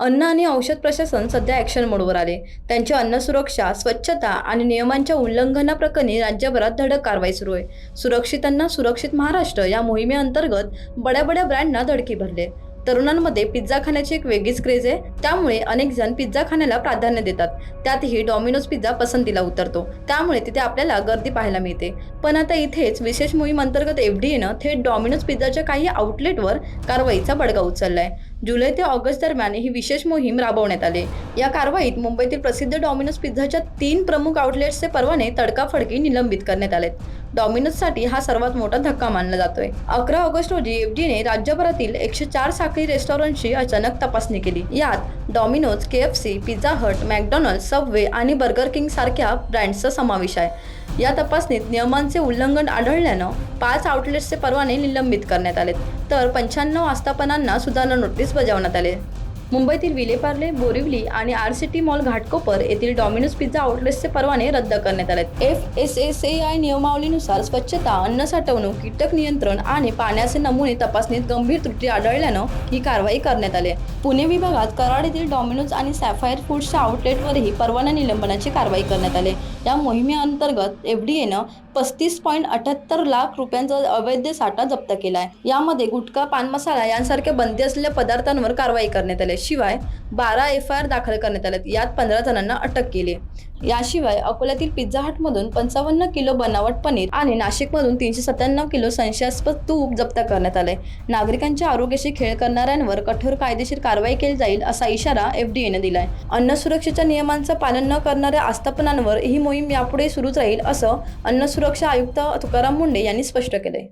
अन्न आणि औषध प्रशासन सध्या ॲक्शन मोडवर आले. त्यांची अन्न सुरक्षा, स्वच्छता आणि नियमांच्या उल्लंघनाप्रकरणी राज्यभरात धडक कारवाई सुरू आहे. सुरक्षित अन्न, सुरक्षित महाराष्ट्र या मोहिमेअंतर्गत बड्या ब्रँडना धडकी भरले. तरुणांमध्ये पिझ्झा खाण्याची एक वेगळीच क्रेज आहे. त्यामुळे अनेक जण पिझ्झा खाण्याला प्राधान्य देतात. त्यातही डॉमिनोज पिझ्झा पसंतीला उतरतो. त्यामुळे तिथे आपल्याला गर्दी पाहायला मिळते. पण आता इथेच विशेष मोहीम अंतर्गत एफडीएनं थेट डॉमिनोज पिझ्झाच्या काही आउटलेटवर कारवाईचा बडगा उचललाय. जुलै ते ऑगस्ट दरम्यान ही विशेष मोहीम राबवण्यात आली. या कारवाईत मुंबईतील प्रसिद्ध डॉमिनोज पिझ्झाच्या 3 प्रमुख आउटलेट्सचे परवाने तडकाफडकी निलंबित करण्यात आलेत. डॉमिनोजसाठी हा सर्वात मोठा धक्का मानला जातोय. 11 ऑगस्ट रोजी एफडीएने राज्यभरातील 104 साखळी रेस्टॉरंटची अचानक तपासणी केली. यात Domino's, KFC, Pizza Hut, McDonald, Subway आणि बर्गर किंग सारख्या ब्रँड्सचा समावेश आहे. या तपासणीत नियमांचे उल्लंघन आढळल्यानं 5 आउटलेट्सचे परवाने निलंबित करण्यात आलेत, तर 95 आस्थापनांना सुधारणा नोटीस बजावण्यात आले. मुंबईतील विलेपार्ले, बोरिवली आणि आरसीटी मॉल घाटकोपर येथील डॉमिनोज पिझ्झा आउटलेट्सचे परवाने रद्द करण्यात आलेत. FSSAI नियमावलीनुसार स्वच्छता, अन्न साठवणूक, कीटक नियंत्रण आणि पाण्याचे नमुने तपासणीत गंभीर त्रुटी आढळल्यानं ही कारवाई करण्यात आली. पुणे विभागात कराड येथील डॉमिनोज आणि सॅफायर फूड्सच्या आउटलेटवरही परवाना निलंबनाची कारवाई करण्यात आली. या मोहिमेअंतर्गत एफडीएनं 35.78 लाख रुपयांचा अवैध साठा जप्त केला आहे. यामध्ये गुटखा, पान मसाला यांसारख्या बंदी असलेल्या पदार्थांवर कारवाई करण्यात आली. शिवाय 12 FIR दाखल करण्यात आलेत. यात 15 जणांना अटक केली. याशिवाय अकोल्यातील पिझ्झा हटमधून 55 किलो बनावट पनीर आणि नाशिकमधून 397 किलो संशयास्पद तूप जप्त करण्यात आले. नागरिकांच्या आरोग्याशी खेळ करणाऱ्यांवर कठोर कायदेशीर कारवाई केली जाईल असा इशारा एफडीएने दिलाय. अन्न सुरक्षेच्या नियमांचं पालन न करणाऱ्या आस्थापनांवर ही मोहीम यापुढे सुरूच राहील असं अन्न सुरक्षा आयुक्त तुकाराम मुंढे यांनी स्पष्ट केलंय.